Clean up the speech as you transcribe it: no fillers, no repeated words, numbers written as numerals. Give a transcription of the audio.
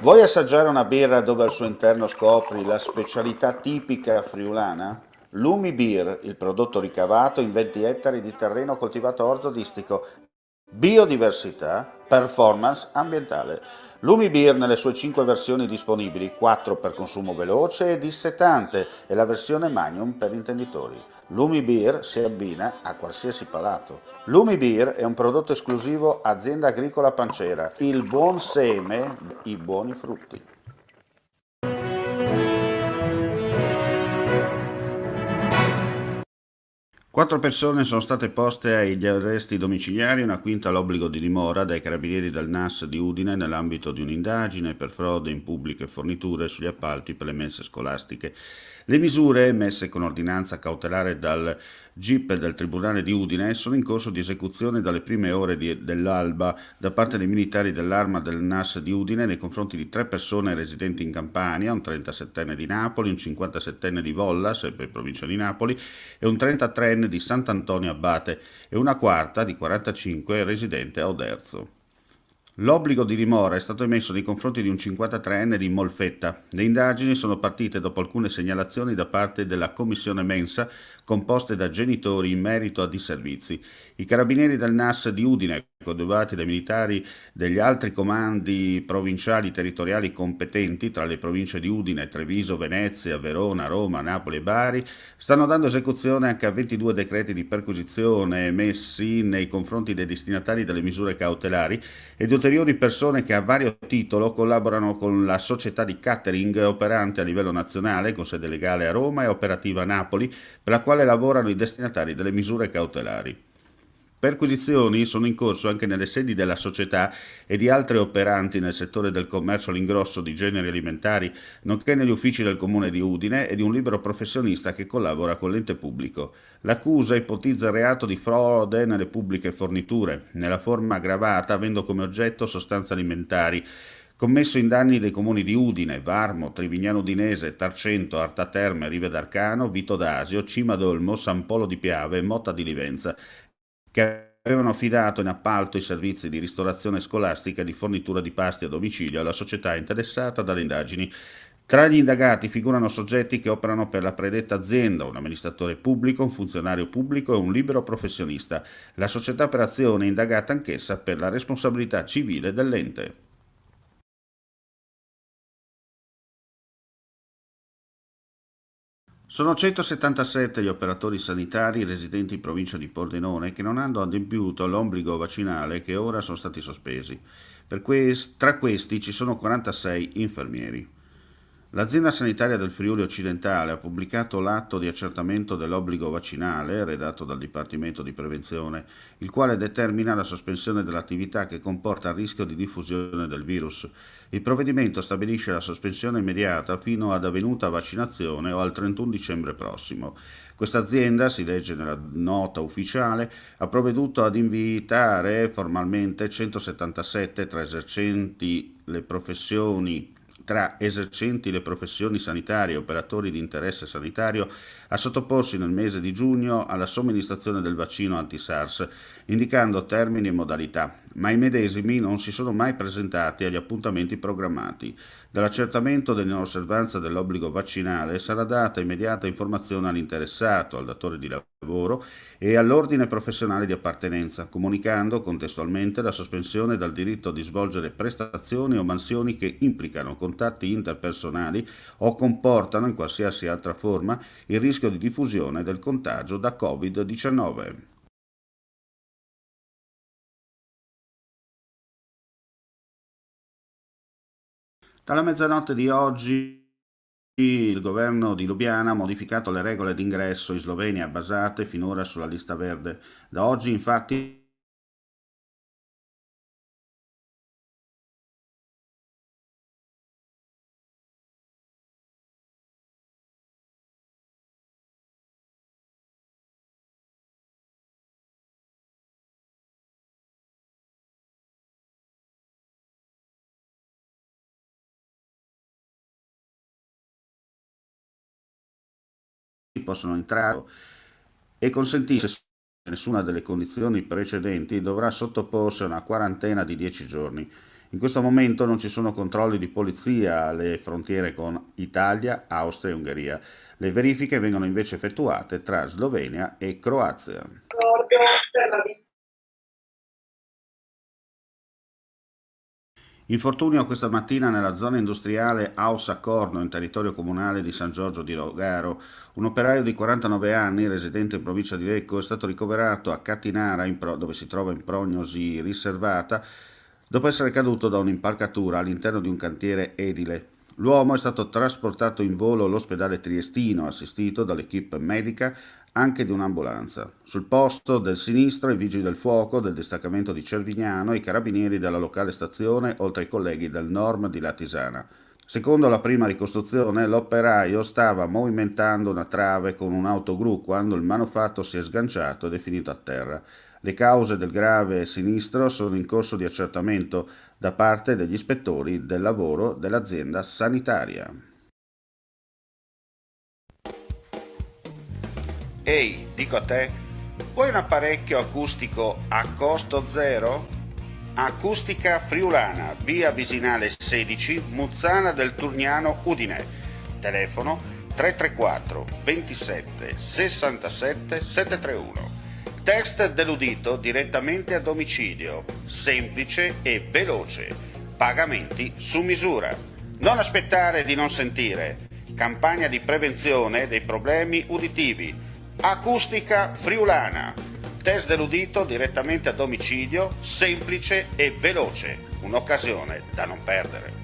Vuoi assaggiare una birra dove al suo interno scopri la specialità tipica friulana? Lumi Beer, il prodotto ricavato in 20 ettari di terreno coltivato orzodistico, biodiversità, performance ambientale. Lumi Beer nelle sue 5 versioni disponibili, 4 per consumo veloce e dissetante e la versione Magnum per intenditori. Lumi Beer si abbina a qualsiasi palato. Lumi Beer è un prodotto esclusivo Azienda Agricola Pancera, il buon seme, i buoni frutti. Quattro persone sono state poste agli arresti domiciliari e una quinta all'obbligo di dimora dai carabinieri del NAS di Udine nell'ambito di un'indagine per frode in pubbliche forniture sugli appalti per le mense scolastiche. Le misure emesse con ordinanza cautelare dal GIP del Tribunale di Udine sono in corso di esecuzione dalle prime ore dell'alba da parte dei militari dell'Arma del NAS di Udine nei confronti di tre persone residenti in Campania, un 37enne di Napoli, un 57enne di Volla, sempre in provincia di Napoli, e un 33enne di Sant'Antonio Abate e una quarta di 45 residente a Oderzo. L'obbligo di dimora è stato emesso nei confronti di un 53enne di Molfetta. Le indagini sono partite dopo alcune segnalazioni da parte della commissione mensa composte da genitori in merito a disservizi. I carabinieri del NAS di Udine, coadiuvati dai militari degli altri comandi provinciali territoriali competenti tra le province di Udine, Treviso, Venezia, Verona, Roma, Napoli e Bari, stanno dando esecuzione anche a 22 decreti di perquisizione emessi nei confronti dei destinatari delle misure cautelari e di ulteriori persone che a vario titolo collaborano con la società di catering operante a livello nazionale, con sede legale a Roma e operativa a Napoli, per la quale lavorano i destinatari delle misure cautelari. Perquisizioni sono in corso anche nelle sedi della società e di altre operanti nel settore del commercio all'ingrosso di generi alimentari, nonché negli uffici del comune di Udine e di un libero professionista che collabora con l'ente pubblico. L'accusa ipotizza il reato di frode nelle pubbliche forniture, nella forma aggravata avendo come oggetto sostanze alimentari, commesso in danni dei comuni di Udine, Varmo, Trivignano Dinese, Tarcento, Arta Terme, Rive d'Arcano, Vito d'Asio, Cima d'Olmo, San Polo di Piave e Motta di Livenza, che avevano affidato in appalto i servizi di ristorazione scolastica e di fornitura di pasti a domicilio alla società interessata dalle indagini. Tra gli indagati figurano soggetti che operano per la predetta azienda, un amministratore pubblico, un funzionario pubblico e un libero professionista. La società per azione è indagata anch'essa per la responsabilità civile dell'ente. Sono 177 gli operatori sanitari residenti in provincia di Pordenone che non hanno adempiuto all'obbligo vaccinale che ora sono stati sospesi. Tra questi ci sono 46 infermieri. L'azienda sanitaria del Friuli Occidentale ha pubblicato l'atto di accertamento dell'obbligo vaccinale redatto dal Dipartimento di Prevenzione, il quale determina la sospensione dell'attività che comporta il rischio di diffusione del virus. Il provvedimento stabilisce la sospensione immediata fino ad avvenuta vaccinazione o al 31 dicembre prossimo. Questa azienda, si legge nella nota ufficiale, ha provveduto ad invitare formalmente 177 tra esercenti le professioni sanitarie e operatori di interesse sanitario a sottoporsi nel mese di giugno alla somministrazione del vaccino anti-SARS, indicando termini e modalità, ma i medesimi non si sono mai presentati agli appuntamenti programmati. Dall'accertamento dell'inosservanza dell'obbligo vaccinale sarà data immediata informazione all'interessato, al datore di lavoro e all'ordine professionale di appartenenza, comunicando contestualmente la sospensione dal diritto di svolgere prestazioni o mansioni che implicano contatti interpersonali o comportano in qualsiasi altra forma il rischio di diffusione del contagio da Covid-19. Dalla mezzanotte di oggi il governo di Lubiana ha modificato le regole d'ingresso in Slovenia basate finora sulla lista verde. Da oggi infatti possono entrare e consentirsi se nessuna delle condizioni precedenti dovrà sottoporsi a una quarantena di 10 giorni. In questo momento non ci sono controlli di polizia alle frontiere con Italia, Austria e Ungheria. Le verifiche vengono invece effettuate tra Slovenia e Croazia. Infortunio questa mattina nella zona industriale Ausa Corno, in territorio comunale di San Giorgio di Logaro. Un operaio di 49 anni, residente in provincia di Lecco, è stato ricoverato a Catinara, dove si trova in prognosi riservata, dopo essere caduto da un'impalcatura all'interno di un cantiere edile. L'uomo è stato trasportato in volo all'ospedale triestino, assistito dall'equipe medica anche di un'ambulanza. Sul posto del sinistro i vigili del fuoco del distaccamento di Cervignano e i carabinieri della locale stazione, oltre ai colleghi del Norm di Latisana. Secondo la prima ricostruzione, l'operaio stava movimentando una trave con un autogru quando il manufatto si è sganciato ed è finito a terra. Le cause del grave sinistro sono in corso di accertamento da parte degli ispettori del lavoro dell'azienda sanitaria. Ehi, dico a te, vuoi un apparecchio acustico a costo zero? Acustica Friulana, via Visinale 16, Muzzana del Turniano, Udine. Telefono 334 27 67 731. Text dell'udito direttamente a domicilio, semplice e veloce. Pagamenti su misura. Non aspettare di non sentire. Campagna di prevenzione dei problemi uditivi. Acustica Friulana. Test dell'udito direttamente a domicilio, semplice e veloce. Un'occasione da non perdere.